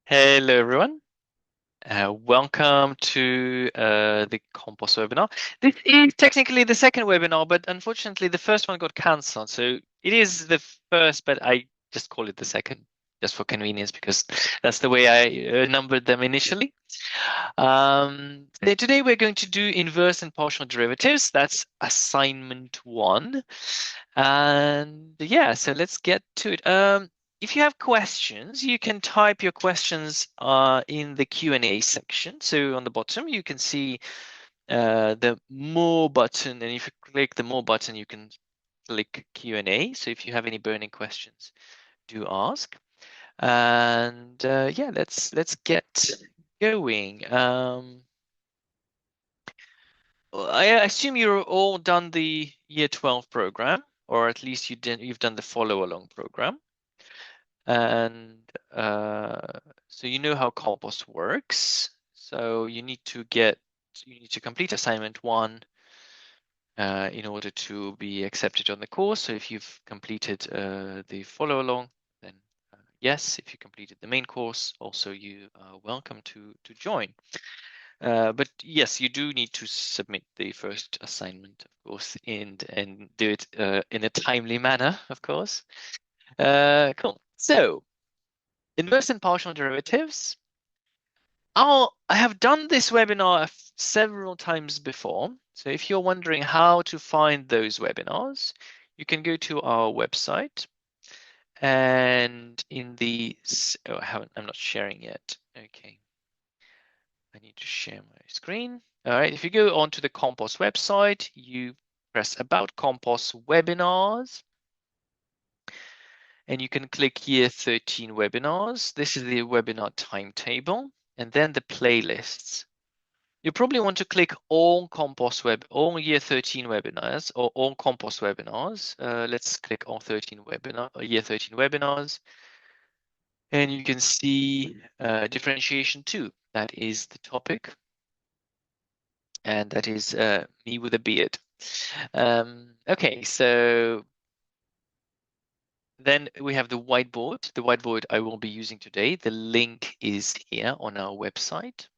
Hello, everyone. Welcome to the COMPOS webinar. This is technically the second webinar, but unfortunately the first one got cancelled. So it is the first, but I just call it the second, just for convenience, because that's the way I numbered them initially. Today we're going to do inverse and partial derivatives. That's assignment 1. And yeah, so let's get to it. If you have questions, you can type your questions in the Q&A section. So on the bottom, you can see the More button, and if you click the More button, you can click Q&A. So if you have any burning questions, do ask. And yeah, let's get going. I assume you're all done the Year 12 program, or at least you've done the follow along program. And so you know how COMPOS works. So you need to complete assignment 1 in order to be accepted on the course. So if you've completed the follow along, then yes. If you completed the main course, also you are welcome to join. But yes, you do need to submit the first assignment, of course, and do it in a timely manner, of course. Cool. So inverse and partial derivatives. I have done this webinar several times before. So if you're wondering how to find those webinars, you can go to our website, and in the I'm not sharing yet. Okay. I need to share my screen. All right, if you go onto the COMPOS website, you press About COMPOS Webinars, and you can click Year 13 Webinars. This is the webinar timetable, and then the playlists. You probably want to click all Year 13 webinars, or all COMPOS webinars. Let's click all Year 13 webinars, and you can see differentiation 2. That is the topic. And that is me with a beard. Okay, so then we have the whiteboard. The whiteboard I will be using today. The link is here on our website.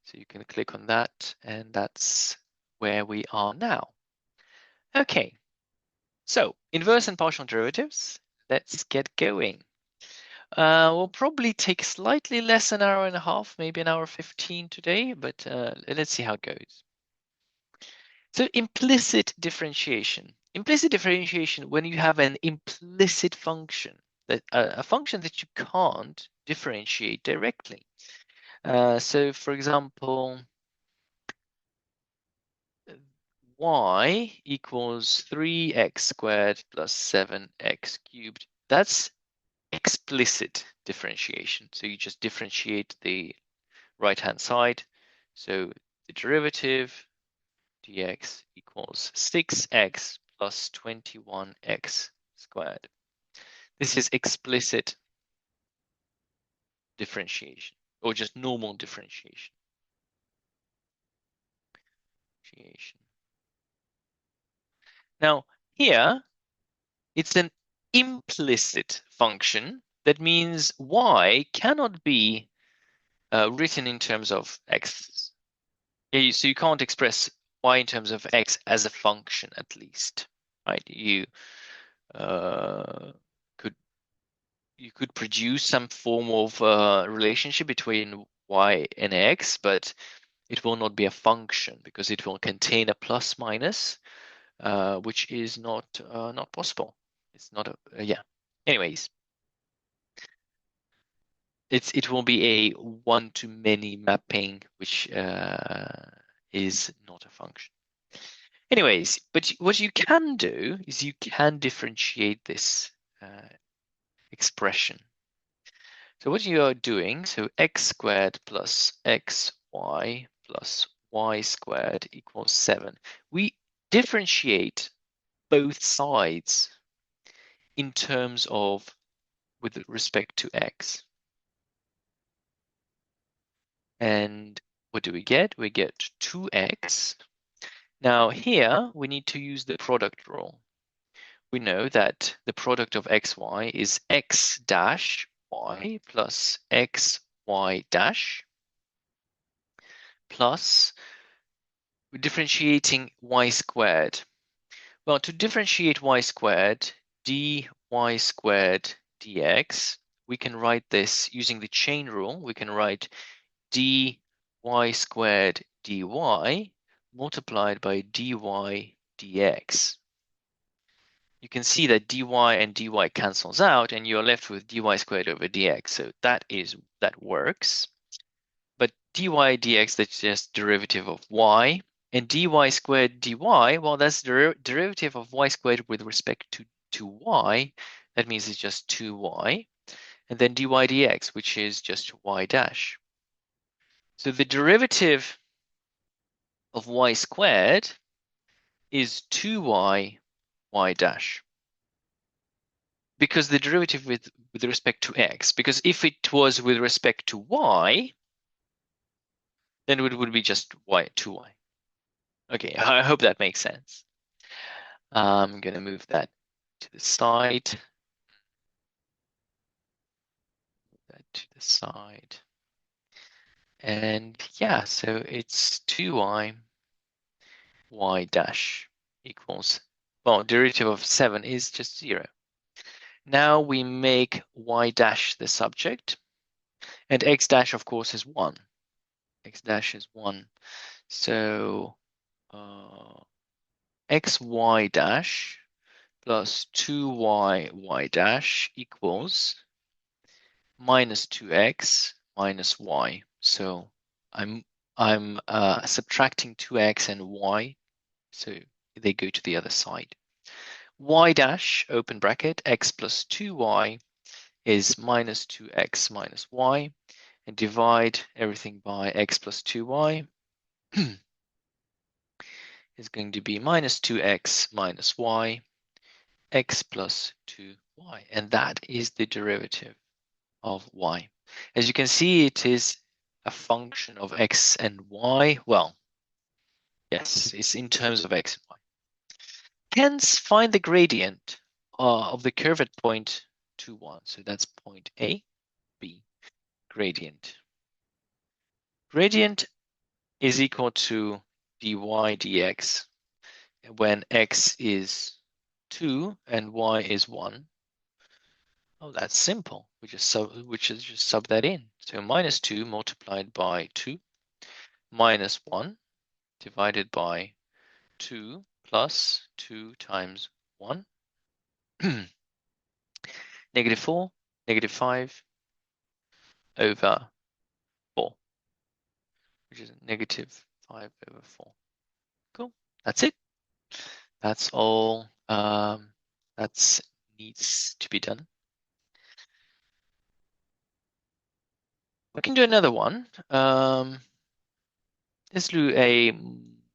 So you can click on that, and that's where we are now. Okay, so inverse and partial derivatives. Let's get going. We'll probably take slightly less than an hour and a half, maybe an hour 15 today, but let's see how it goes. So implicit differentiation. Implicit differentiation, when you have an implicit function, that a function that you can't differentiate directly. So for example, y equals 3x squared plus 7x cubed. That's explicit differentiation. So you just differentiate the right-hand side. So the derivative dx equals 6x plus 21x squared. This is explicit differentiation, or just normal differentiation. Now, here, it's an implicit function. That means y cannot be written in terms of x. Yeah, so you can't express y in terms of x as a function, at least, right? You could produce some form of relationship between y and x, but it will not be a function because it will contain a plus minus, which is not possible. It's not a yeah. Anyways, it will be a one-to-many mapping, which is not a function. Anyways, but what you can do is you can differentiate this expression. So what you are doing, so x squared plus xy plus y squared equals 7. We differentiate both sides in terms of with respect to x. And what do we get? We get 2x. Now here we need to use the product rule. We know that the product of xy is x dash y plus xy dash plus, we're differentiating y squared. Well, to differentiate y squared, dy squared dx, we can write this using the chain rule. We can write dy squared dy multiplied by dy dx. You can see that dy and dy cancels out, and you're left with dy squared over dx. So that works. But dy dx, that's just derivative of y. And dy squared dy, well, that's the derivative of y squared with respect to y. That means it's just 2y. And then dy dx, which is just y dash. So the derivative of y squared is 2y y dash. Because the derivative with respect to x, because if it was with respect to y, then it would be just y, 2y. Okay, I hope that makes sense. I'm going to move that to the side. That to the side. And yeah, so it's 2y y dash equals, well, derivative of 7 is just 0. Now we make y dash the subject, and x dash, of course, is 1. X dash is 1. So xy dash plus 2y y dash equals minus 2x minus y. So I'm subtracting 2x and y, so they go to the other side. Y dash, open bracket, x plus 2y is minus 2x minus y, and divide everything by x plus 2y is going to be minus 2x minus y, x plus 2y, and that is the derivative of y. As you can see, it is a function of x and y. Well, yes, it's in terms of x and y. Hence, find the gradient of the curve at point 2, 1. So that's point A, B, gradient. Gradient is equal to dy dx when x is 2 and y is 1. Oh, that's simple. We just sub that in. So minus 2 multiplied by 2 minus 1 divided by 2 plus 2 times 1. Negative 4, negative 5 over 4, which is negative 5 over 4. Cool. That's it. That's all that needs to be done. We can do another one. Let's do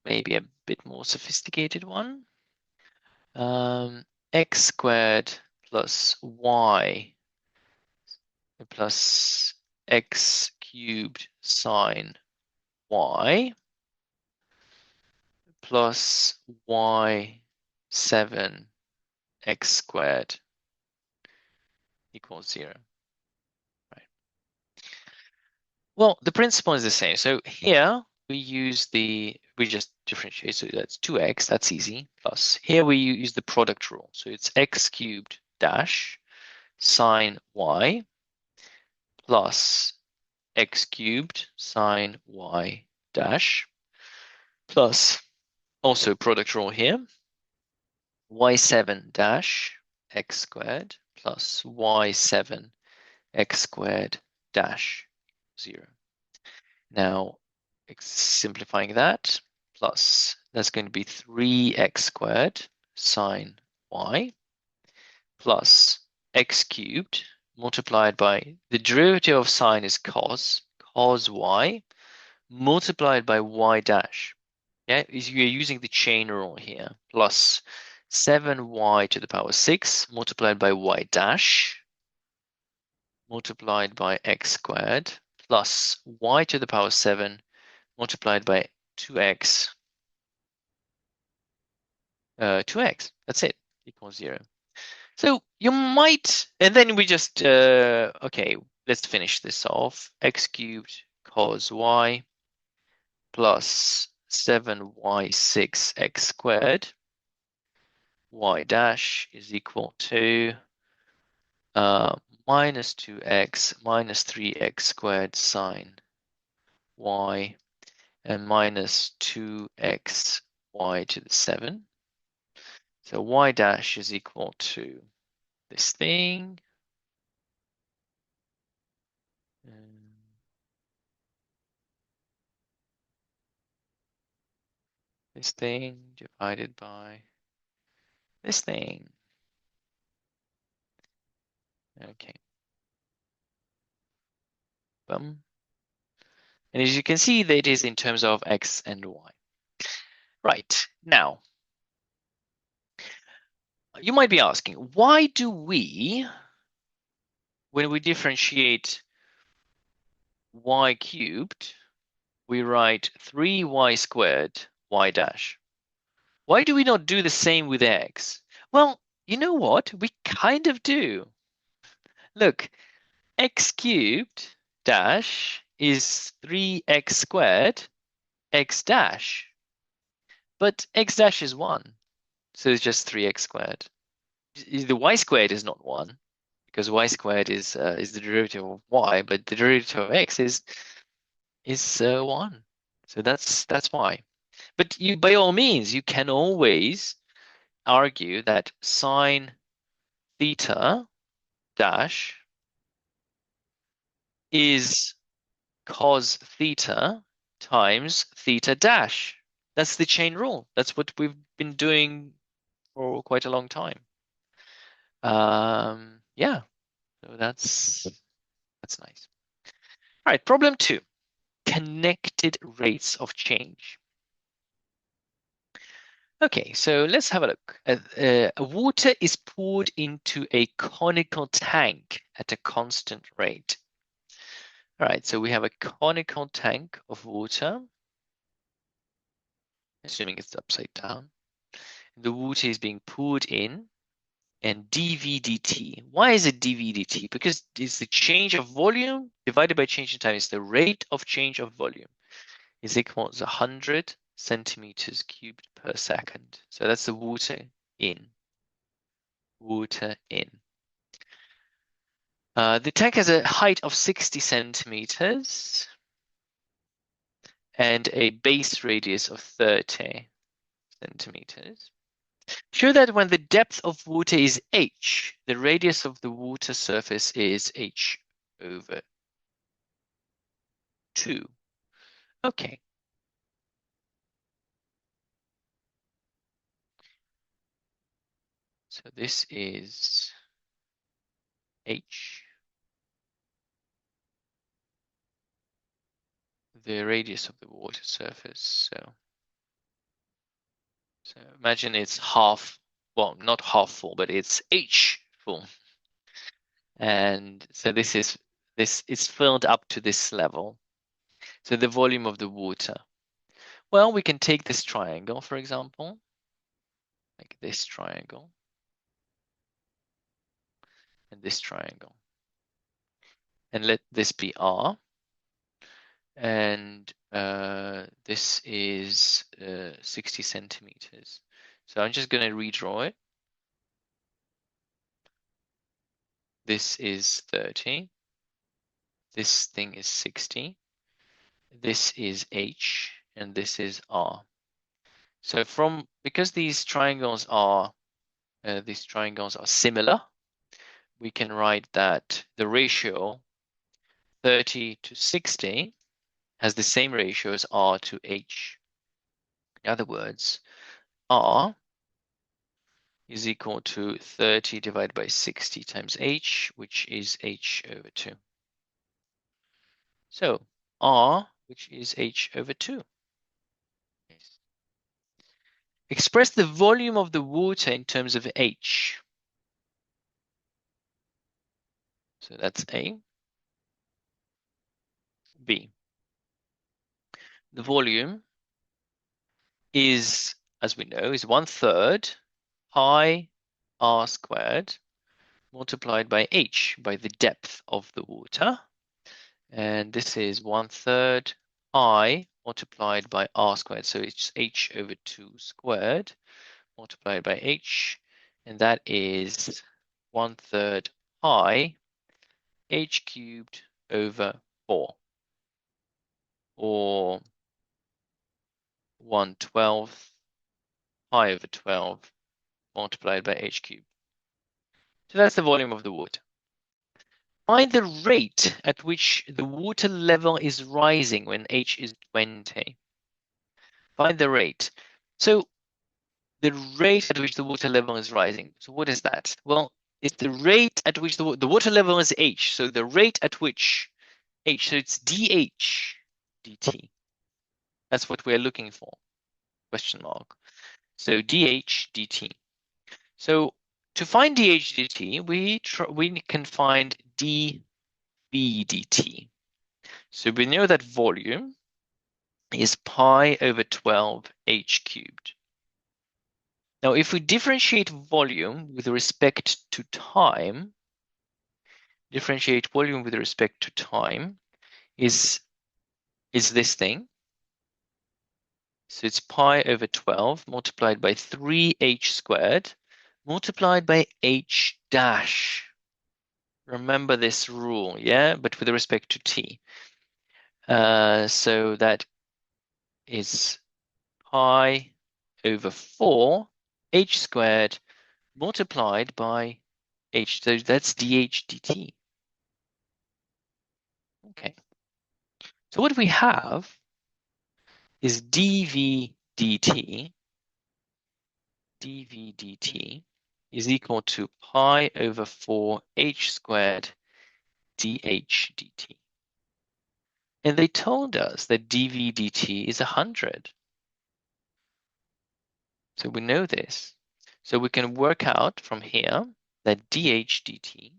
maybe a bit more sophisticated one. X squared plus y plus x cubed sine y plus y7 x squared equals 0. Right. Well, the principle is the same. So here we just differentiate. So that's 2x, that's easy. Plus here we use the product rule. So it's x cubed dash sine y plus x cubed sine y dash plus also product rule here, y7 dash x squared plus y7 x squared dash 0. Now, simplifying that, plus that's going to be 3x squared sine y plus x cubed multiplied by the derivative of sine is cos y multiplied by y dash. Yeah, you're using the chain rule here, plus 7y to the power 6 multiplied by y dash multiplied by x squared plus y to the power 7 multiplied by 2x. 2x, that's it, equals 0. So you might, and then we just, okay, let's finish this off. X cubed cos y plus 7y6 x squared y dash is equal to minus 2x minus 3x squared sine y and minus 2x y to the 7. So y dash is equal to this thing. This thing divided by this thing. Okay. Boom. And as you can see, that it is in terms of x and y. Right. Now, you might be asking, why do we, when we differentiate y cubed, we write 3y squared y dash? Why do we not do the same with x? Well, you know what? We kind of do. Look, x cubed dash is 3x squared x dash. But x dash is 1, so it's just 3x squared. The y squared is not 1, because y squared is the derivative of y, but the derivative of x is 1. So that's why. But you, by all means, you can always argue that sine theta dash is cos theta times theta dash. That's the chain rule. That's what we've been doing for quite a long time. Yeah, so that's nice. All right, problem 2, connected rates of change. Okay, so let's have a look. Water is poured into a conical tank at a constant rate. All right, so we have a conical tank of water, assuming it's upside down. The water is being poured in, and dV dt. Why is it dV dt? Because it's the change of volume divided by change in time. It's the rate of change of volume is equal to 100 centimeters cubed per second. So that's the water in. Water in. The tank has a height of 60 centimeters and a base radius of 30 centimeters. Show that when the depth of water is h, the radius of the water surface is h over 2. Okay. So this is h, the radius of the water surface. So imagine it's half, well, not half full, but it's h full. And so this is filled up to this level. So the volume of the water. Well, we can take this triangle, for example, like this triangle and this triangle. And let this be R. And this is 60 centimeters. So I'm just going to redraw it. This is 30. This thing is 60. This is H, and this is R. So because these triangles are similar, we can write that the ratio 30 to 60 has the same ratio as R to H. In other words, R is equal to 30 divided by 60 times H, which is H over 2. So R, which is H over 2. Express the volume of the water in terms of H. So that's A. B. The volume is, as we know, is 1/3 pi r squared multiplied by h, by the depth of the water. And this is 1/3 I multiplied by r squared. So it's h over 2 squared multiplied by h. And that is 1/3 I h cubed over 4. Or 1/12 pi over 12 multiplied by h cubed. So that's the volume of the water. Find the rate at which the water level is rising when h is 20. Find the rate. So the rate at which the water level is rising. So what is that? Well, it's the rate at which the water level is h. So the rate at which h, so it's dh dt. That's what we're looking for, question mark. So dh dt. So to find dh dt, we can find dv dt. So we know that volume is pi over 12 h cubed. Now, if we differentiate volume with respect to time, is this thing. So it's pi over 12 multiplied by 3h squared multiplied by h dash. Remember this rule, yeah? But with respect to t. So that is pi over 4 h squared multiplied by h. So that's dh dt. Okay. So what we have is dv dt is equal to pi over 4 h squared dh dt. And they told us that dv dt is 100. So we know this. So we can work out from here that dh dt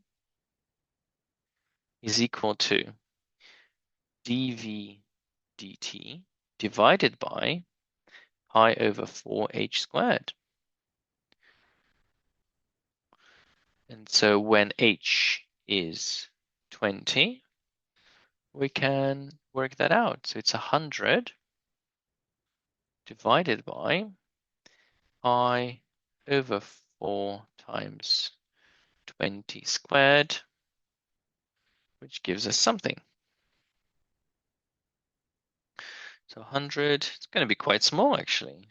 is equal to dv dt divided by pi over 4h squared. And so when h is 20, we can work that out. So it's 100 divided by pi over 4 times 20 squared, which gives us something. So 100, it's going to be quite small actually.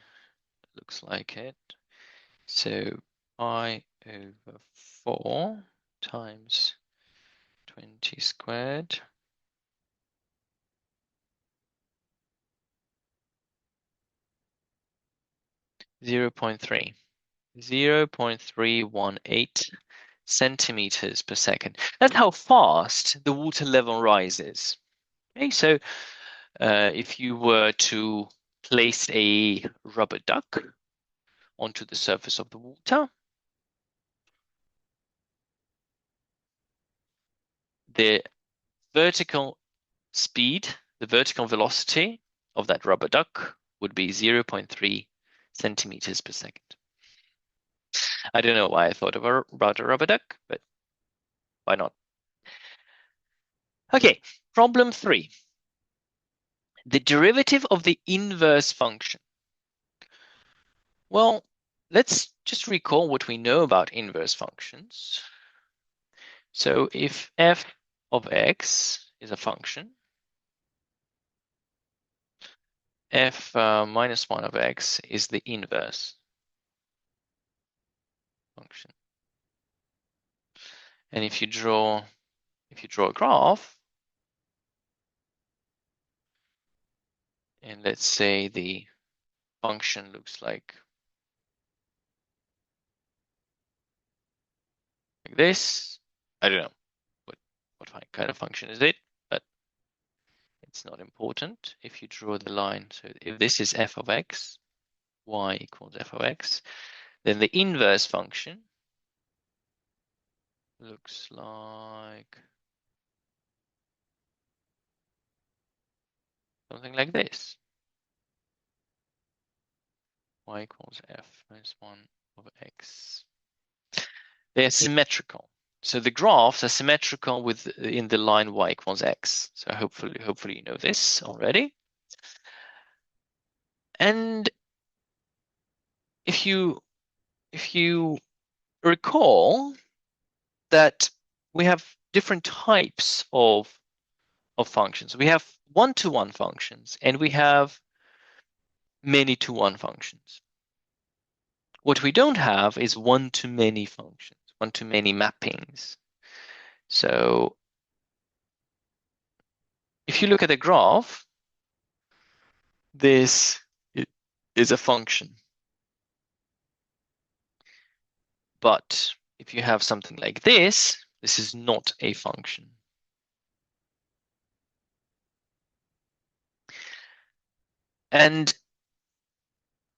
Looks like it. So pi over 4 times 20 squared. Zero point 0.318 centimeters per second. That's how fast the water level rises. Okay, so if you were to place a rubber duck onto the surface of the water, the vertical speed, the vertical velocity of that rubber duck would be 0.3 centimeters per second. I don't know why I thought about a rubber duck, but why not? Okay, problem 3. The derivative of the inverse function. Well, let's just recall what we know about inverse functions. So if f of x is a function, f minus 1 of x is the inverse function. And if you draw a graph, and let's say the function looks like this, I don't know what kind of function is it, but it's not important. If you draw the line, so if this is f of x, y equals f of x, then the inverse function looks like something like this. Y equals f minus 1 over x. They're symmetrical. So the graphs are symmetrical in the line y equals x. So hopefully you know this already. And if you recall that we have different types of functions. We have one-to-one functions and we have many-to-one functions. What we don't have is one-to-many functions, one-to-many mappings. So if you look at the graph, this is a function. But if you have something like this is not a function. And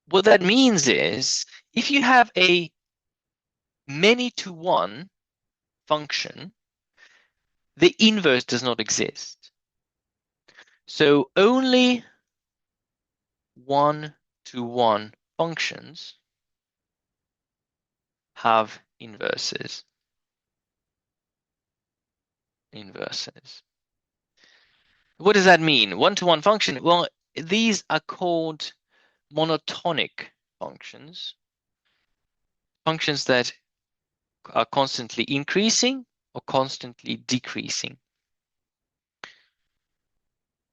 what that means is if you have a many-to-one function, the inverse does not exist. So only one-to-one functions have inverses. What does that mean? One-to-one function? Well, these are called monotonic functions. Functions that are constantly increasing or constantly decreasing.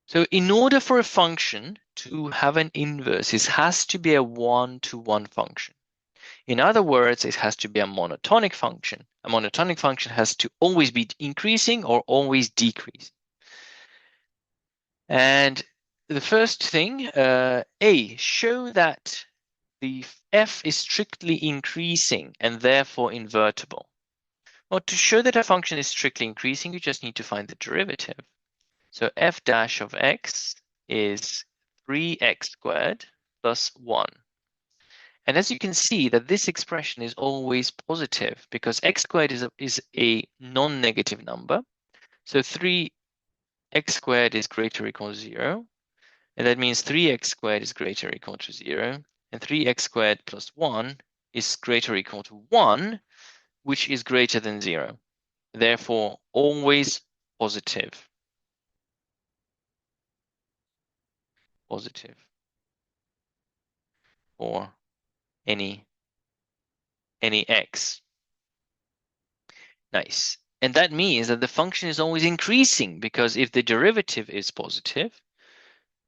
So in order for a function to have an inverse, it has to be a one-to-one function. In other words, it has to be a monotonic function. A monotonic function has to always be increasing or always decreasing. And the first thing, show that the f is strictly increasing and therefore invertible. Well, to show that a function is strictly increasing, you just need to find the derivative. So f dash of x is 3x squared plus 1. And as you can see that this expression is always positive because x squared is a non-negative number. So 3x squared is greater or equal to 0. And that means 3x squared is greater or equal to 0. And 3x squared plus 1 is greater or equal to 1, which is greater than 0. Therefore, always positive. Positive for any x. Nice. And that means that the function is always increasing because if the derivative is positive,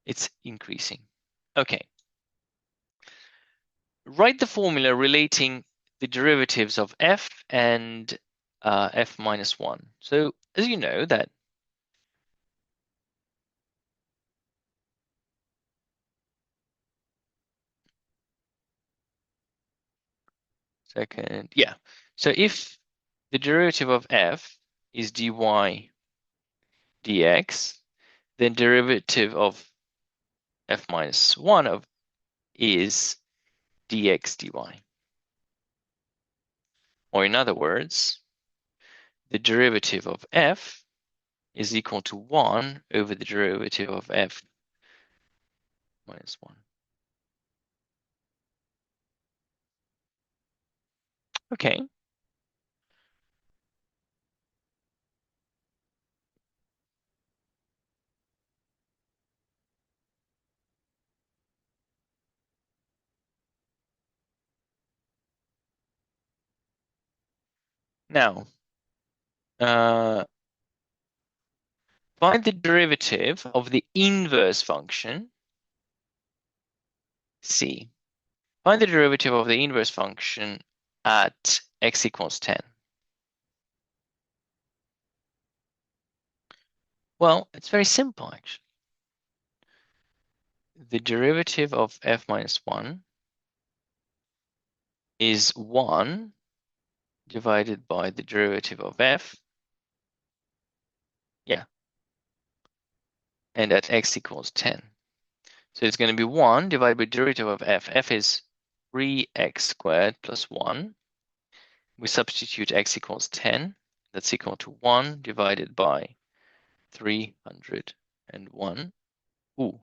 it's increasing. Okay. Write the formula relating the derivatives of f and f minus 1. So as you know that So if the derivative of f is dy dx, then derivative of f minus 1 is dx dy. Or in other words, the derivative of f is equal to 1 over the derivative of f minus 1. Okay. Now, find the derivative of the inverse function, c. Find the derivative of the inverse function at x equals 10. Well, it's very simple, actually. The derivative of f minus 1 is 1 divided by the derivative of f. Yeah. And at x equals 10. So it's going to be 1 divided by derivative of f. F is 3x squared plus 1. We substitute x equals 10. That's equal to 1 divided by 301. Ooh.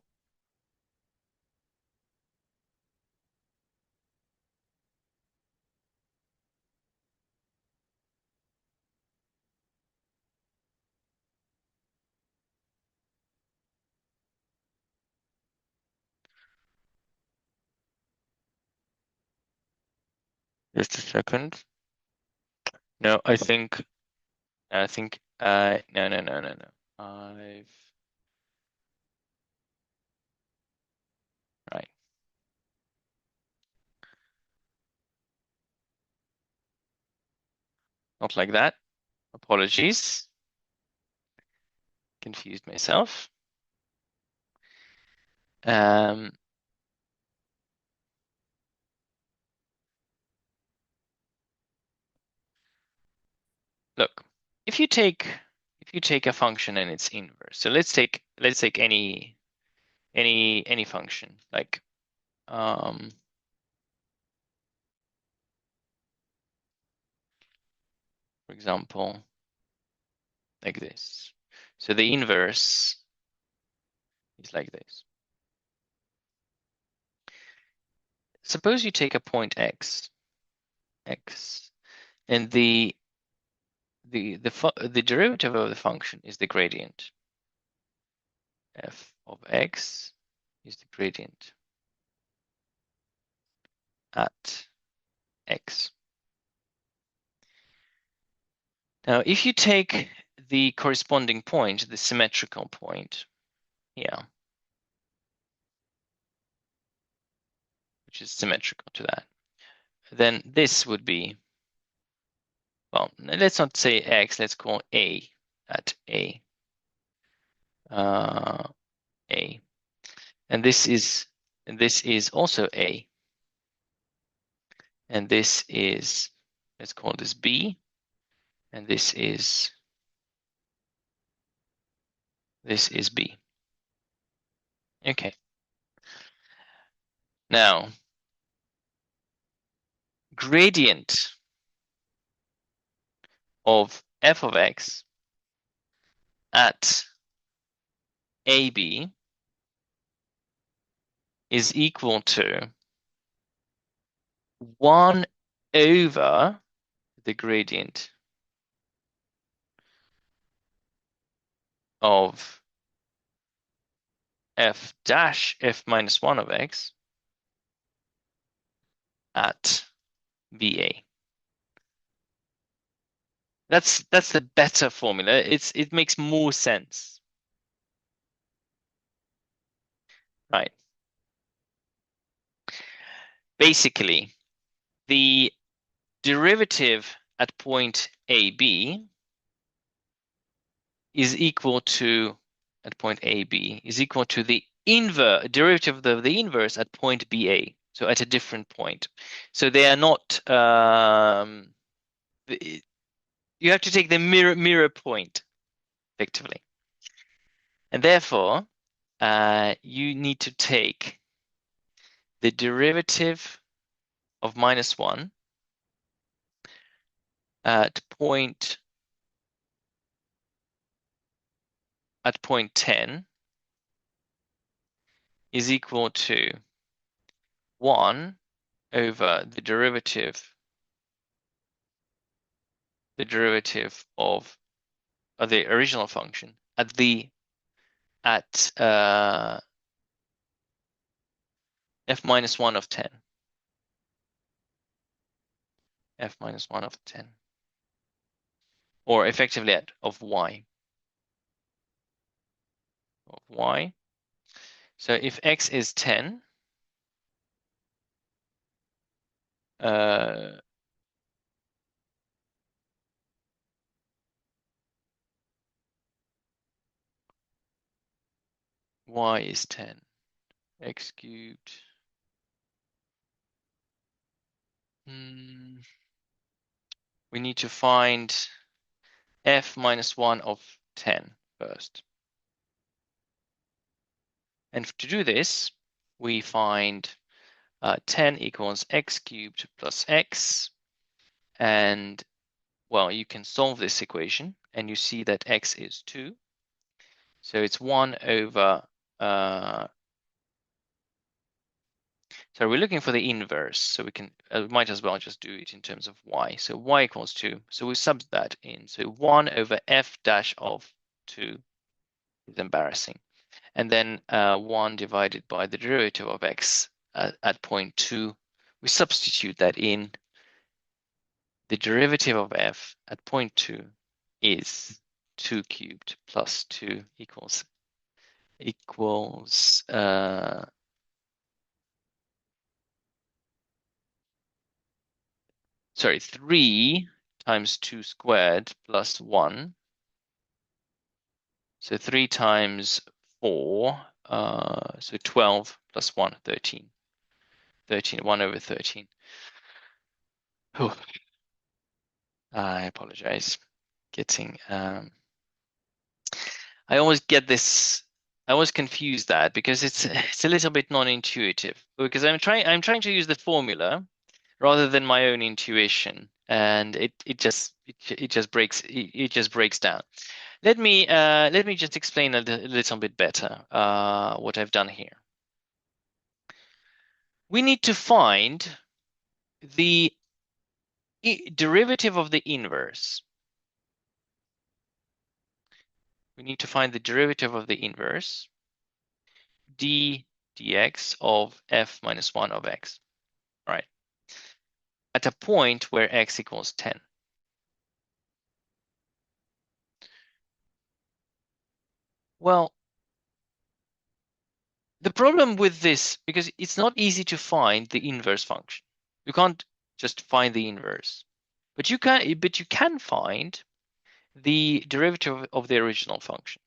Just a second. No, I think, no, no. Right. Not like that. Apologies. Confused myself. Look, if you take a function and its inverse, so let's take any function like for example like this. So the inverse is like this. Suppose you take a point x, and the derivative of the function is the gradient. F of x is the gradient at x. Now, if you take the corresponding point, the symmetrical point here, which is symmetrical to that, then this would be, well, let's not say x, let's call a at a. A. And this is also a. And this is, let's call this b. And this is b. Okay. Now, gradient of f of x at ab is equal to 1 over the gradient of f dash f minus 1 of x at BA. That's the better formula. It makes more sense. Right. Basically, the derivative at point AB is equal to the derivative of the inverse at point BA. So at a different point. So they are not. You have to take the mirror point, effectively, and therefore you need to take the derivative of minus 1 at point 10 is equal to 1 over the derivative of the original function at f minus 1 of 10. F minus 1 of 10. Or effectively of y. So if x is 10, y is 10. X cubed. We need to find f minus 1 of 10 first. And to do this, we find 10 equals x cubed plus x. And, well, you can solve this equation, and you see that x is 2. So it's 1 over... so we're looking for the inverse, so we can might as well just do it in terms of y. So y equals 2. So we sub that in. So 1 over f dash of 2 is embarrassing. And then 1 divided by the derivative of x at point 2. We substitute that in, the derivative of f at point 2 is 2 cubed plus 2 equals sorry, 3 times 2 squared plus 1. So 3 times 4, so 12 plus 1, 13. 13, 1 over 13. Whew. I apologize. Getting, I always get this, I always confuse that because it's a little bit non-intuitive because I'm trying to use the formula rather than my own intuition, and it just breaks down. Let me just explain a little bit better what I've done here. We need to find the derivative of the inverse. We need to find the derivative of the inverse dx of f minus 1 of x, right? At a point where x equals 10. Well, the problem with this, because it's not easy to find the inverse function. You can't just find the inverse, but you can find the derivative of the original function.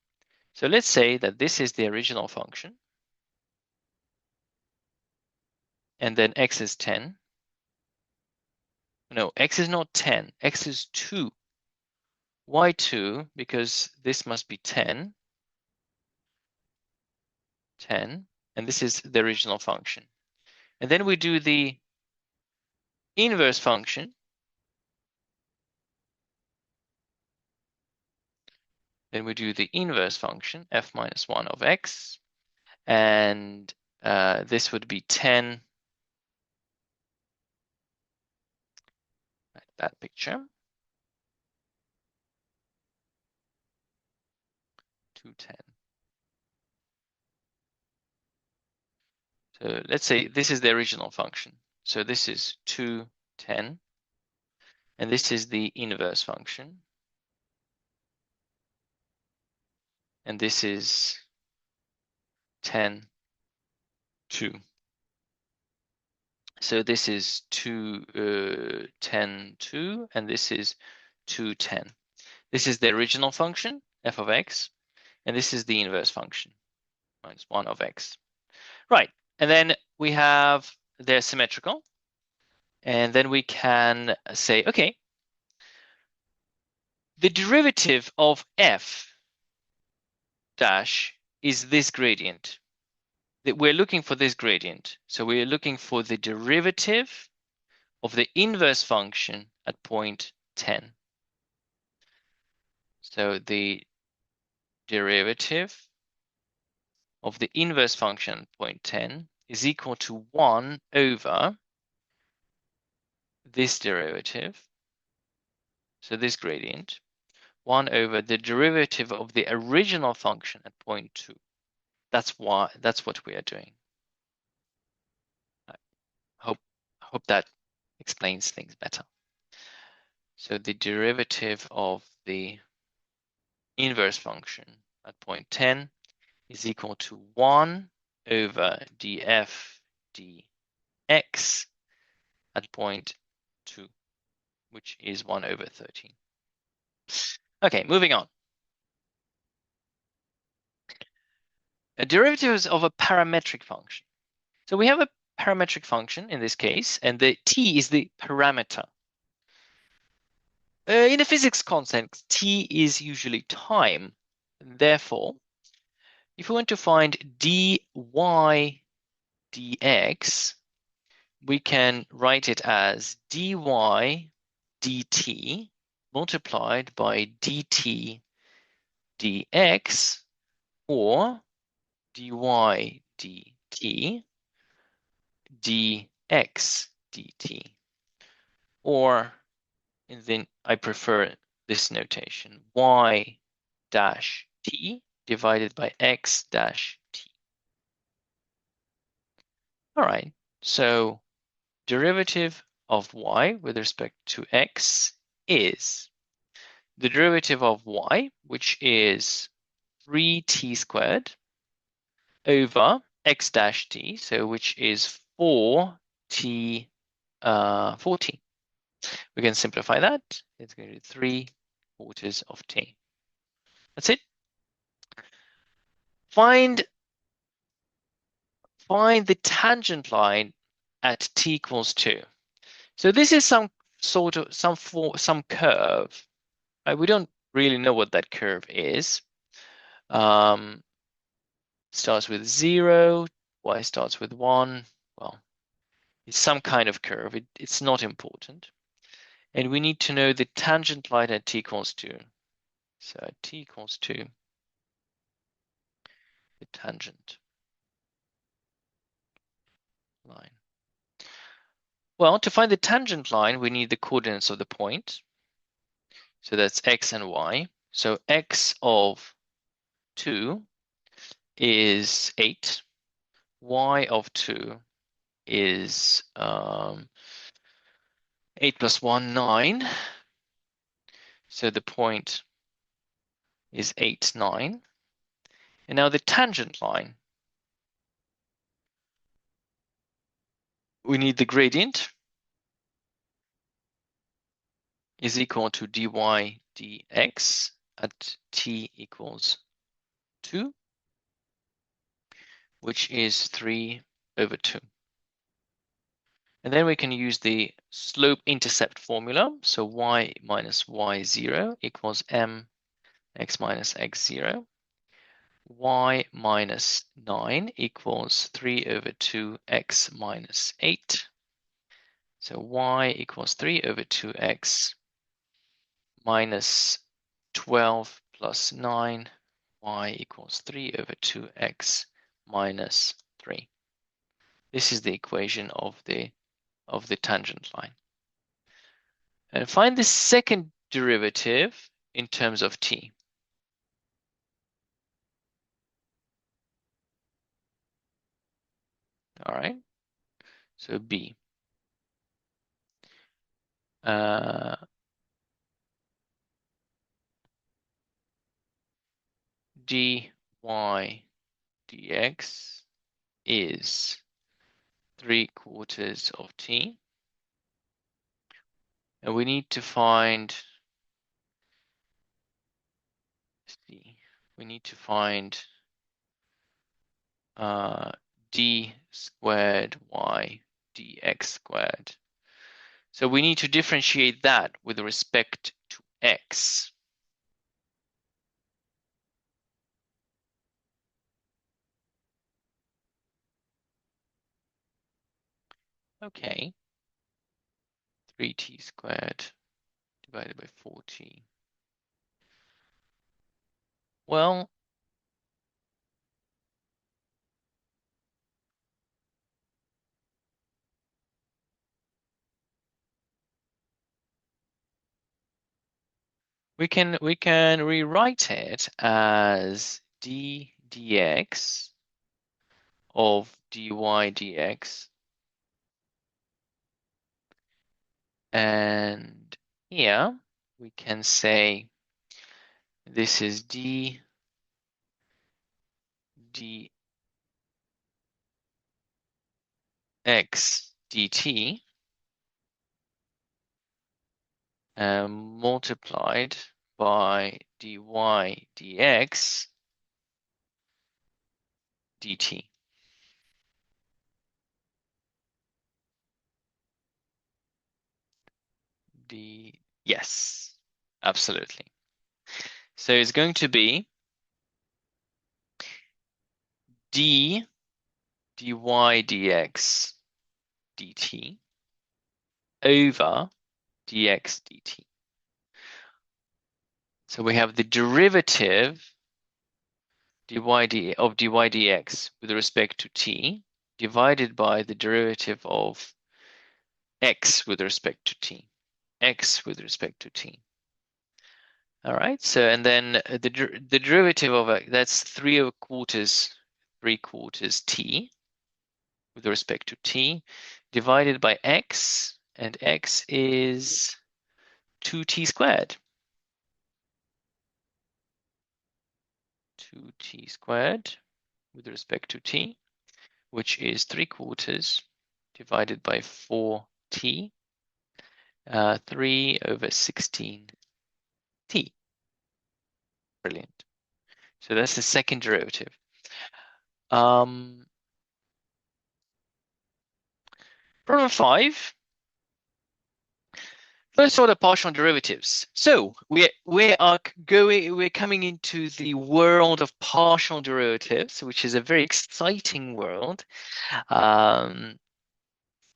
So let's say that this is the original function, and then x is 10. No, x is not 10, x is 2. Why 2? Because this must be 10, and this is the original function. And then we do the inverse function. Then we do the inverse function, f minus 1 of x, and this would be 10, like that picture, 210. So let's say this is the original function. So this is 210, and this is the inverse function. And this is 10, 2. So this is 10, 2, and this is 210. This is the original function, f of x, and this is the inverse function, minus 1 of x. Right, and then we have, they're symmetrical, and then we can say, okay, the derivative of f dash is this gradient. That we're looking for this gradient. So we're looking for the derivative of the inverse function at point 10. So the derivative of the inverse function at point 10 is equal to 1 over this derivative, so this gradient, 1 over the derivative of the original function at point 2. That's what we are doing. I hope that explains things better. So the derivative of the inverse function at point 10 is equal to 1 over df dx at point 2, which is 1 over 13. Okay, moving on. Derivatives of a parametric function. So we have a parametric function in this case, and the t is the parameter. In a physics context, t is usually time. Therefore, if we want to find dy dx, we can write it as dy dt multiplied by dt dx, or dy dt dx dt, or, and then I prefer this notation, y dash t divided by x dash t. All right, so derivative of y with respect to x is the derivative of y, which is 3t squared over x dash t, so which is 4t, 4t. We can simplify that. It's going to be 3/4 of t. That's it. Find the tangent line at t equals 2. So this is some sort of some curve. We don't really know what that curve is. Starts with 0, y starts with 1. Well, it's some kind of curve. It's not important. And we need to know the tangent line at t equals 2. So at t equals 2, the tangent line. Well, to find the tangent line, we need the coordinates of the point. So that's x and y. So x of 2 is 8. Y of 2 is 8 plus 1, 9. So the point is 8, 9. And now the tangent line. We need the gradient is equal to dy dx at t equals 2, which is 3/2. And then we can use the slope-intercept formula. So y minus y0 equals mx minus x0. Y minus 9 equals 3/2x minus 8. So y equals 3/2x minus 12 plus 9. Y equals 3/2x minus 3. This is the equation of the tangent line. And find the second derivative in terms of t. All right, so b. Dy dx is 3/4 of t. And we need to find, d squared y dx squared. So we need to differentiate that with respect to x. Okay. 3t squared divided by 4t. Well, we can rewrite it as d dx of dy dx. And here we can say this is d dx dt multiplied by dy dx dt. Yes, absolutely. So it's going to be d dy dx dt over dx dt. So we have the derivative of dy dx with respect to t divided by the derivative of x with respect to t. X with respect to t. All right, so and then the derivative of that's 3/4 t with respect to t divided by x, and x is 2t squared. 2t squared with respect to t, which is 3/4 divided by 4t, 3/16t. Brilliant. So that's the second derivative. Problem 5. First order partial derivatives. So we're coming into the world of partial derivatives, which is a very exciting world.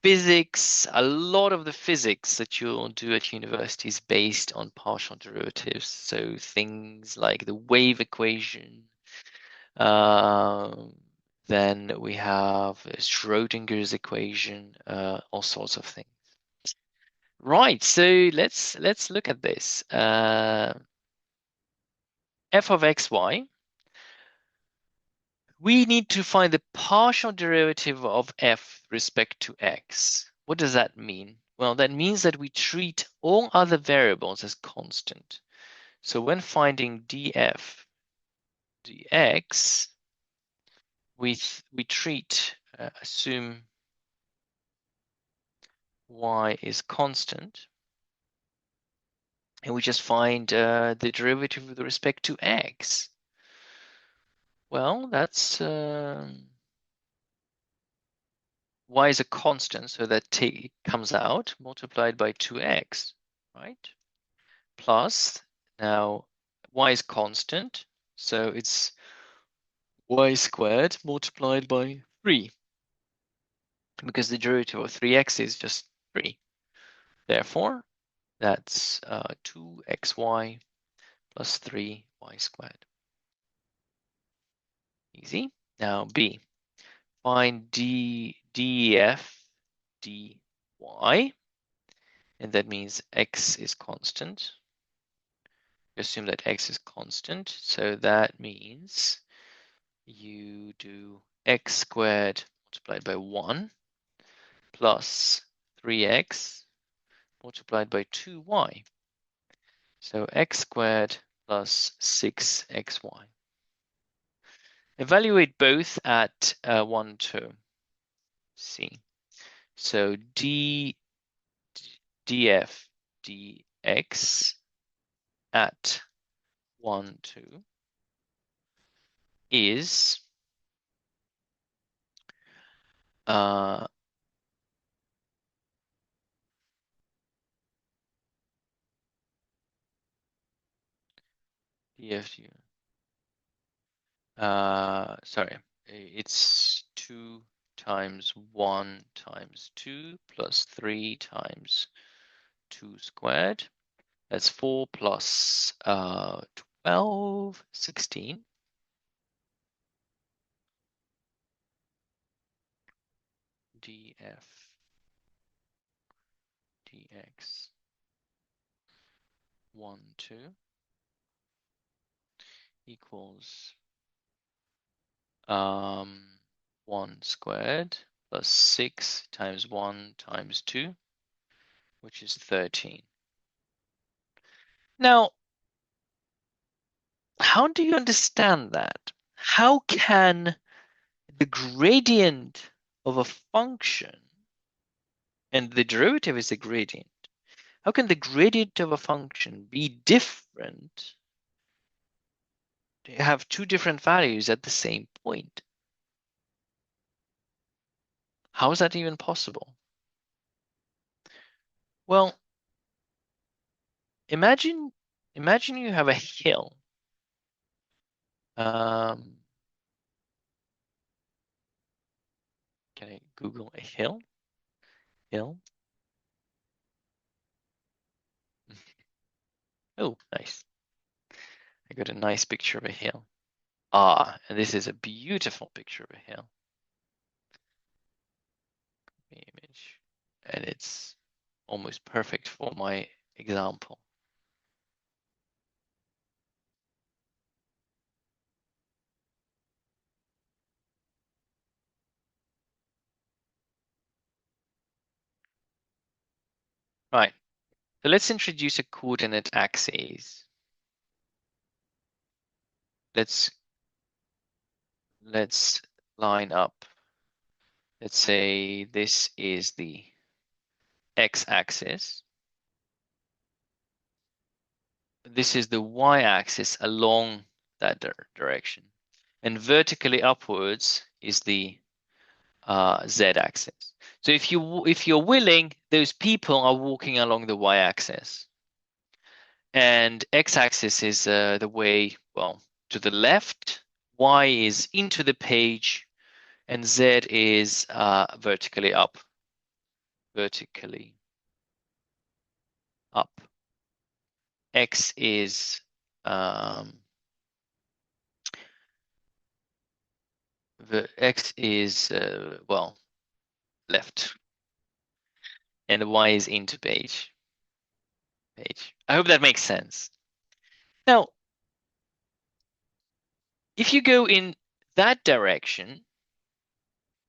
Physics, a lot of the physics that you'll do at university is based on partial derivatives. So things like the wave equation. Then we have Schrodinger's equation, all sorts of things. Right, so let's look at this. F of xy. We need to find the partial derivative of f with respect to x. What does that mean? Well, that means that we treat all other variables as constant. So when finding df dx, we assume y is constant, and we just find the derivative with respect to x. Well, that's y is a constant, so that t comes out, multiplied by 2x, right? Plus, now y is constant, so it's y squared multiplied by 3, because the derivative of 3x is just 3. Therefore, that's 2xy plus 3y squared. Easy. Now B, find df dy, and that means x is constant. Assume that x is constant, so that means you do x squared multiplied by 1 plus 3x multiplied by 2y. So x squared plus 6xy. Evaluate both at 1, 2. C. So df dx at 1, 2 is df, sorry, it's 2 times 1 times 2 plus 3 times 2 squared. That's 4 plus 12, 16. df dx 1, 2 equals 1 squared plus 6 times 1 times 2, which is 13. Now, how do you understand that? How can the gradient of a function, and the derivative is a gradient, how can the gradient of a function be different, have two different values at the same point? How is that even possible? Well, imagine you have a hill. Can I Google a hill? Hill. Oh, nice. I got a nice picture of a hill. Ah, and this is a beautiful picture of a hill. Image. And it's almost perfect for my example. Right. So let's introduce a coordinate axis. Let's line up. Let's say this is the x-axis. This is the y-axis along that direction. And vertically upwards is the z-axis. So if you're willing, those people are walking along the y-axis. And x-axis is the way, well, to the left, y is into the page, and z is vertically up. Vertically up. X is the x is well, left, and y is into page. I hope that makes sense. Now, if you go in that direction,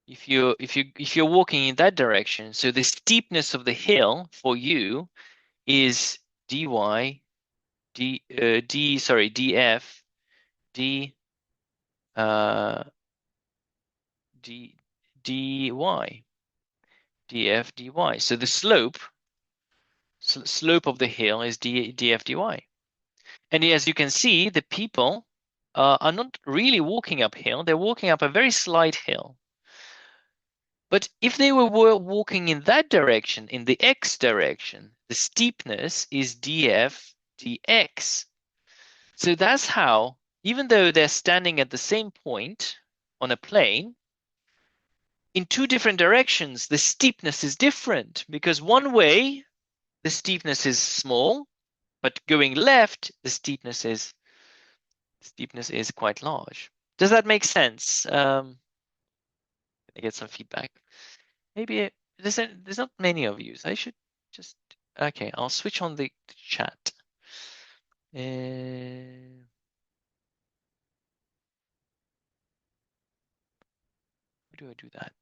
if you're walking in that direction, so the steepness of the hill for you is dy df d d dy df dy. So the slope of the hill is df dy. And as you can see, the people are not really walking uphill. They're walking up a very slight hill. But if they were walking in that direction, in the x direction, the steepness is df dx. So that's how, even though they're standing at the same point on a plane, in two different directions, the steepness is different, because one way the steepness is small, but going left, the steepness is quite large. Does that make sense? I get some feedback. Maybe there's not many of you. So I should just okay. I'll switch on the chat. How do I do that?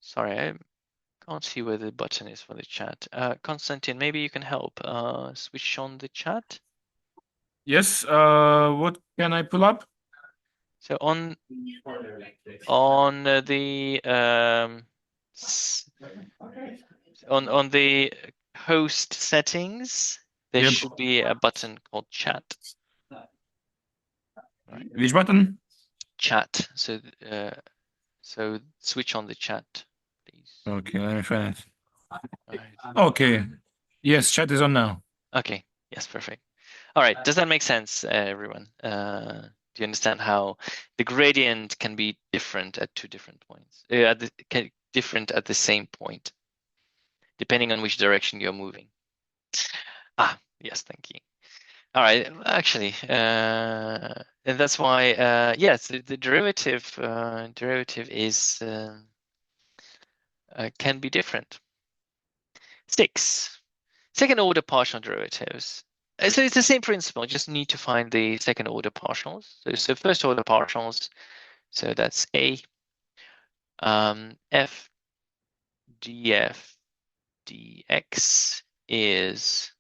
Sorry, I can't see where the button is for the chat. Konstantin, maybe you can help. Switch on the chat. Yes. What can I pull up? So on the on the host settings, there Yep. should be a button called chat. Right. Which button? Chat. So switch on the chat, please. Okay, let me find it. Right. Okay. Yes, chat is on now. Okay. Yes, perfect. All right. Does that make sense, everyone? Do you understand how the gradient can be different at two different points? Different at the same point, depending on which direction you're moving. Yes, thank you. All right, actually, and that's why, yes, the derivative is can be different. 6, second order partial derivatives. So it's the same principle, just need to find the second order partials. So first order partials, so that's a f df dx is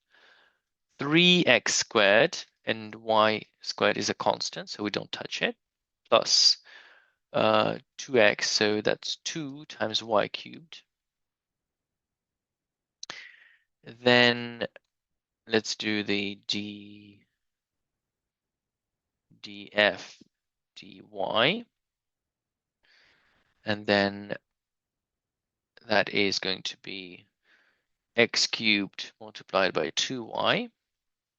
3x squared, and y squared is a constant, so we don't touch it, plus 2x, so that's 2 times y cubed. Then let's do the df dy, and then that is going to be x cubed multiplied by 2y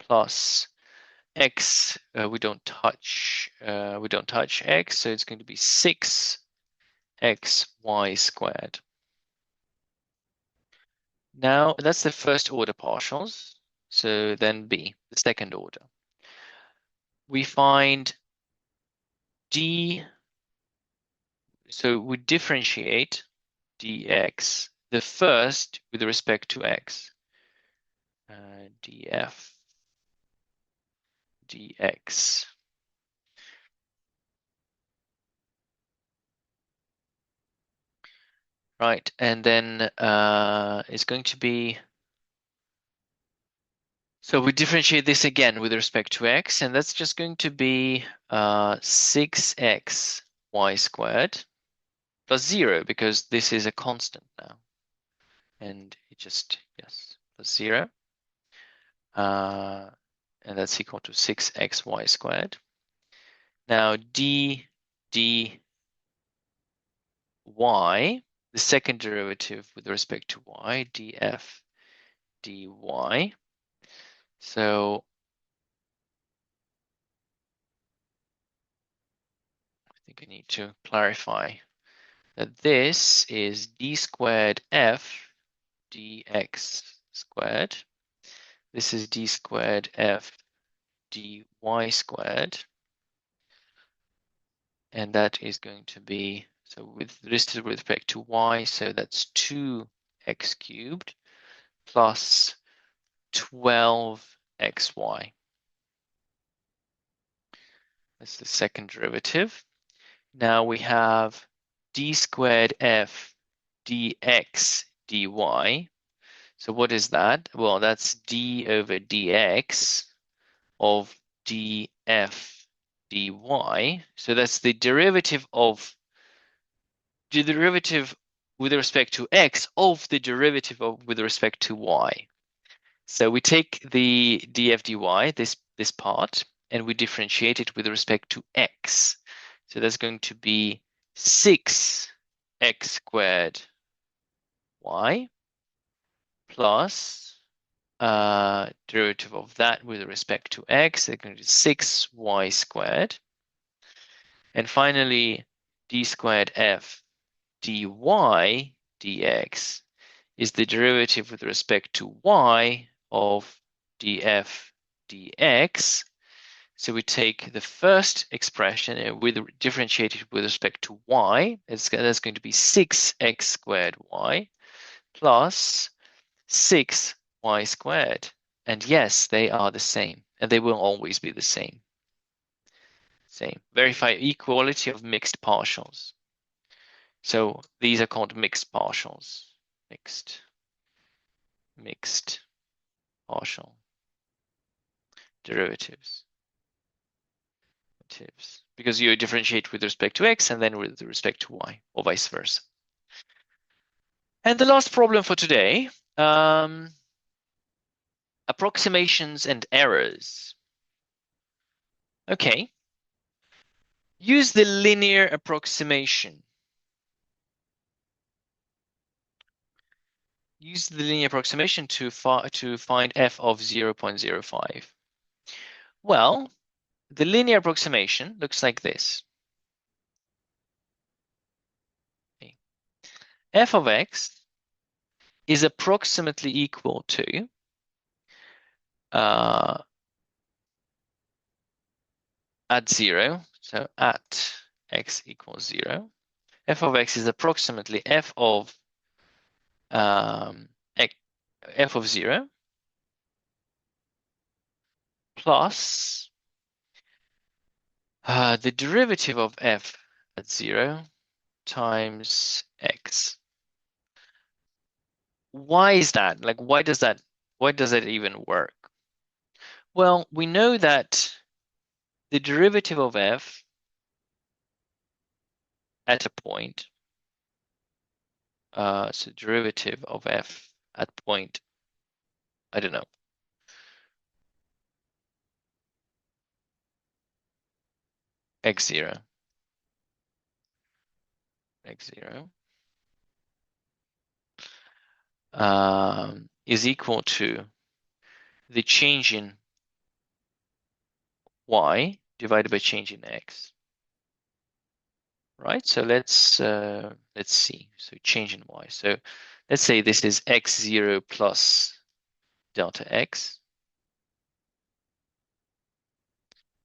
plus x, we don't touch x, so it's going to be 6xy squared. Now that's the first order partials. So then b, the second order. We find so we differentiate dx, the first with respect to x. df dx. Right, and then it's going to be, so we differentiate this again with respect to x, and that's just going to be 6x y squared plus 0, because this is a constant now. And it just, yes, plus 0. And that's equal to 6xy squared. Now dy, the second derivative with respect to y, df dy. So I think I need to clarify that this is d squared f dx squared. This is d squared f dy squared. And that is going to be, so with this with respect to y, so that's 2x cubed plus 12xy. That's the second derivative. Now we have d squared f dx dy. So what is that? Well, that's d over dx of df dy. So that's the derivative with respect to x of the derivative with respect to y. So we take the df dy, this part, and we differentiate it with respect to x. So that's going to be 6x squared y plus derivative of that with respect to x, it's going to be 6y squared. And finally, d squared f dy dx is the derivative with respect to y of df dx. So we take the first expression and we differentiate it with respect to y. That's going to be 6x squared y plus 6y squared. And yes, they are the same, and they will always be the same. Same. Verify equality of mixed partials. So these are called mixed partials. Mixed partial derivatives. Because you differentiate with respect to x and then with respect to y, or vice versa. And the last problem for today, approximations and errors. Okay. Use the linear approximation. Use the linear approximation to find f of 0.05. Well, the linear approximation looks like this. Okay. F of x is approximately equal to at 0, so at x equals 0. F of x is approximately f of 0 plus the derivative of f at 0 times x. Why is that? Like, why does that even work? Well, we know that the derivative of f at a point, so derivative of f at point, I don't know, x0, is equal to the change in y divided by change in x. Right? So let's see. So change in y. So let's say this is x0 plus delta x.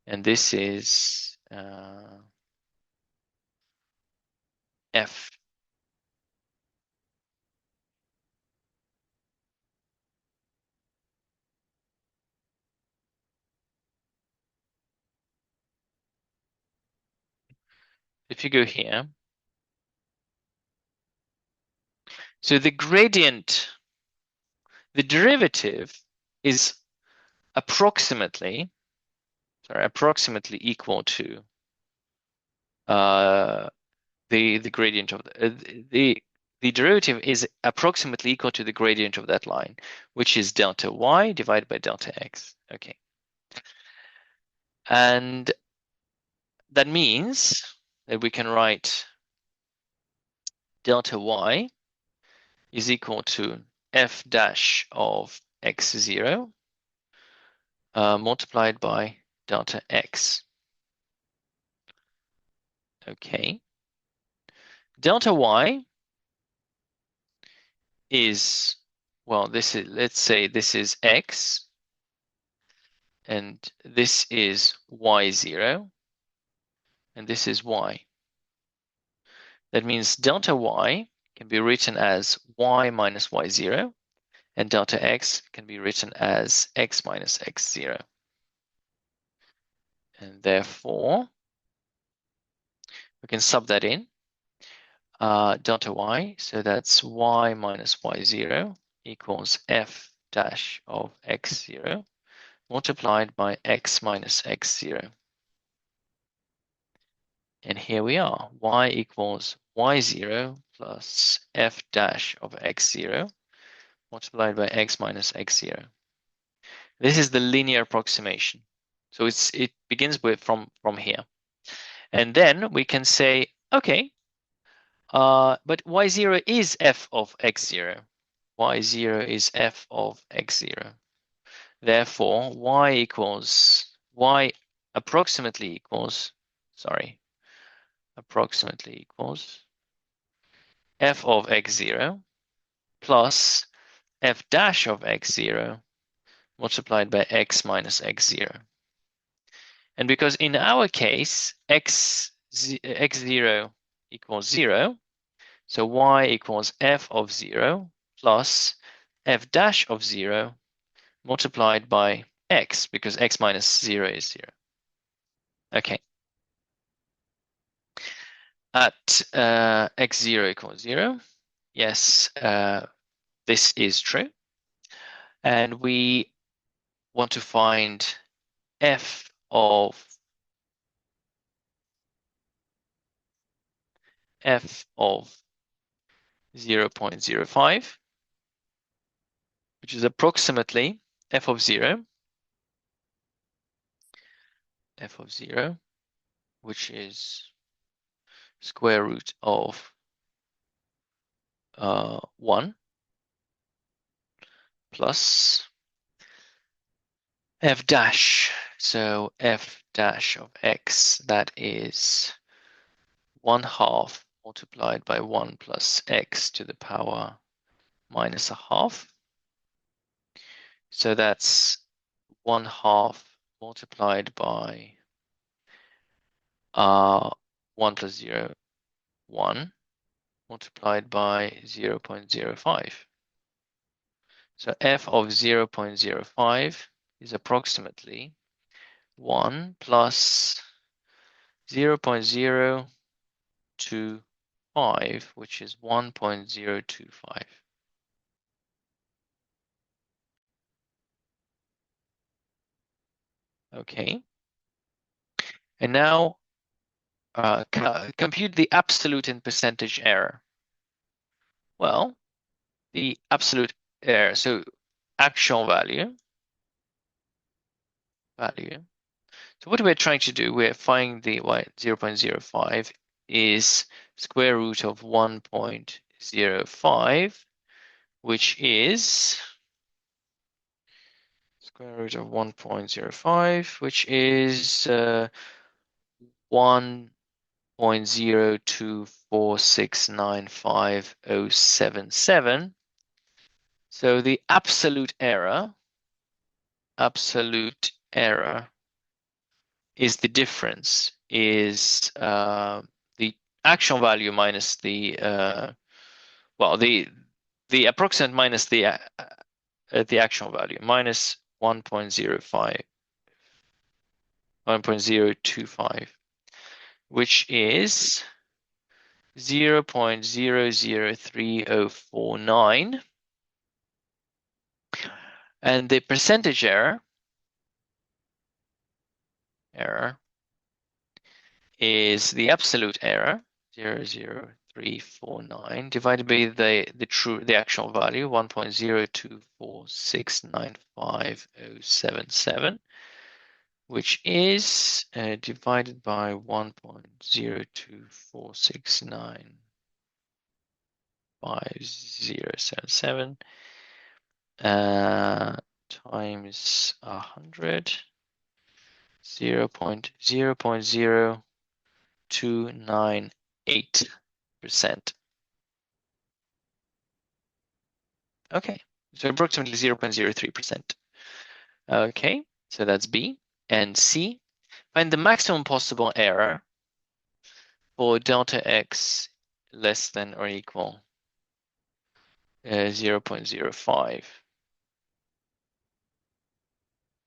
And this is f. if you go here, so the gradient, the derivative is approximately equal to the gradient of the derivative is approximately equal to the gradient of that line, which is delta y divided by delta x. Okay. And that means that we can write delta y is equal to f dash of x0 multiplied by delta x. Okay. Delta y is, well, this is, let's say this is x, and this is y0, and this is y. That means delta y can be written as y minus y0, and delta x can be written as x minus x0. And therefore, we can sub that in, delta y, so that's y minus y0 equals f dash of x0 multiplied by x minus x0. And here we are, y equals y0 plus f dash of x0 multiplied by x minus x0. This is the linear approximation. So it begins with from here. And then we can say, okay, but y0 is f of x0. y0 is f of x0. Therefore, y approximately equals f of x0 plus f dash of x0 multiplied by x minus x0. And because in our case, x0 equals 0, so y equals f of 0 plus f dash of 0 multiplied by x, because x minus 0 is 0. Okay. At x0 equals 0, yes, this is true. And we want to find f of 0.05, which is approximately f of 0, which is square root of 1 plus f dash. So f dash of x, that is 1/2 multiplied by 1 plus x to the power minus 1/2. So that's 1/2 multiplied by 1 plus 0, 1, multiplied by 0.05. So f of 0.05 is approximately 1 plus 0.025, which is 1.025. Okay. And now compute the absolute and percentage error. Well, the absolute error, so actual value. So what we're trying to do, we're finding the 0.05 is square root of 1.05, which is square root of 1.05, which is 1.024695,077. So the absolute error is the difference, is the actual value minus the the approximate minus the actual value, minus 1.05, 1.025. which is 0.003049. And the percentage error is the absolute error, 0.00349, divided by the actual value, 1.0246950077, which is divided by 1.0246950077 times 100, 0.0298%. Okay, so approximately 0.03%. Okay, so that's B. And C, find the maximum possible error for delta x less than or equal 0.05.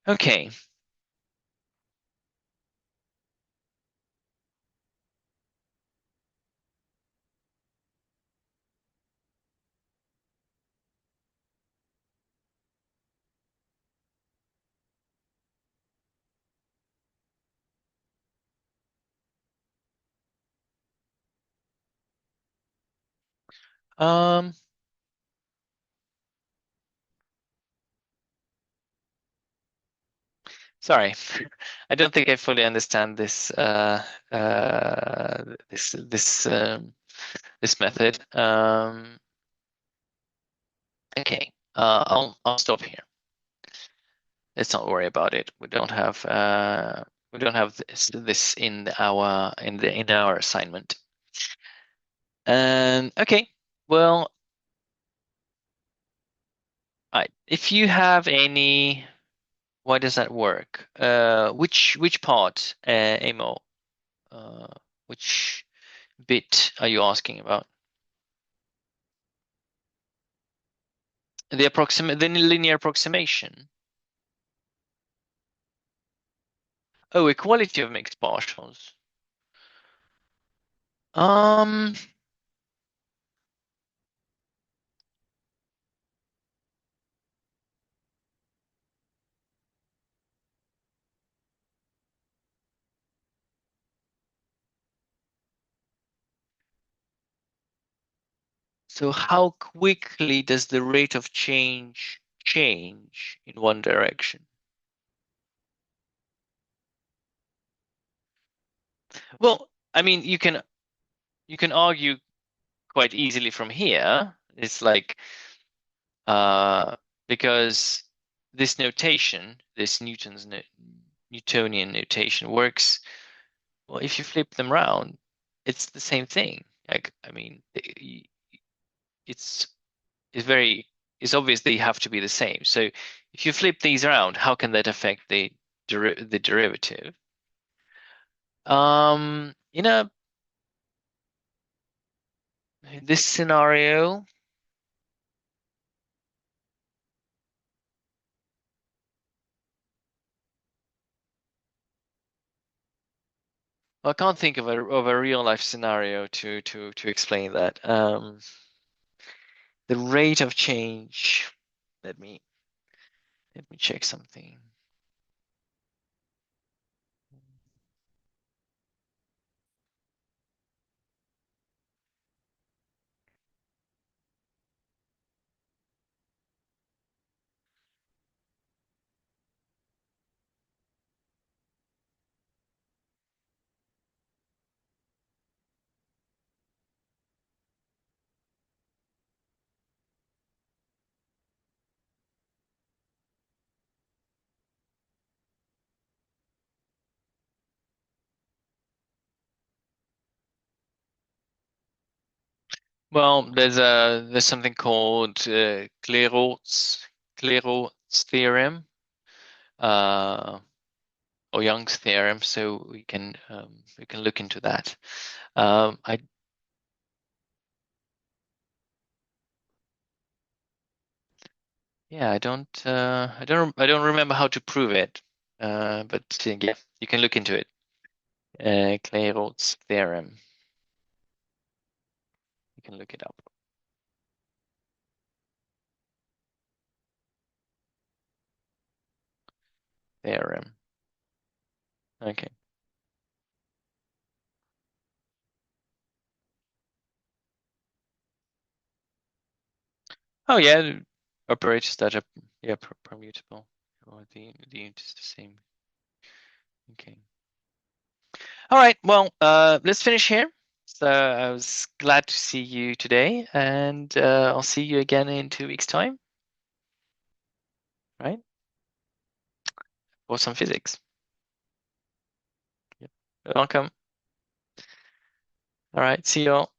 Okay. Um, sorry, I don't think I fully understand this this method. Okay, I'll stop here. Let's not worry about it. We don't have this in our assignment. Okay, well, if you have any, why does that work? Which part, Amo? Which bit are you asking about? The linear approximation. Oh, equality of mixed partials. So how quickly does the rate of change in one direction? Well, I mean, you can argue quite easily from here. It's like because this notation, this Newtonian notation works. Well, if you flip them around, it's the same thing. Like, I mean, it's it's obvious they have to be the same. So if you flip these around, how can that affect the derivative? In this scenario, I can't think of a real life scenario to explain that. The rate of change. Let me check something. Well, there's something called Clairaut's theorem, or Young's theorem, so we can look into that. I Yeah, I don't remember how to prove it, but yeah, you can look into it. Clairaut's theorem. You can look it up. Theorem. Okay. Oh yeah, operators that are permutable, or the just the same. Okay. All right. Well, let's finish here. So I was glad to see you today, and I'll see you again in 2 weeks' time, right? For some physics. Yep. Welcome. All right. See you all.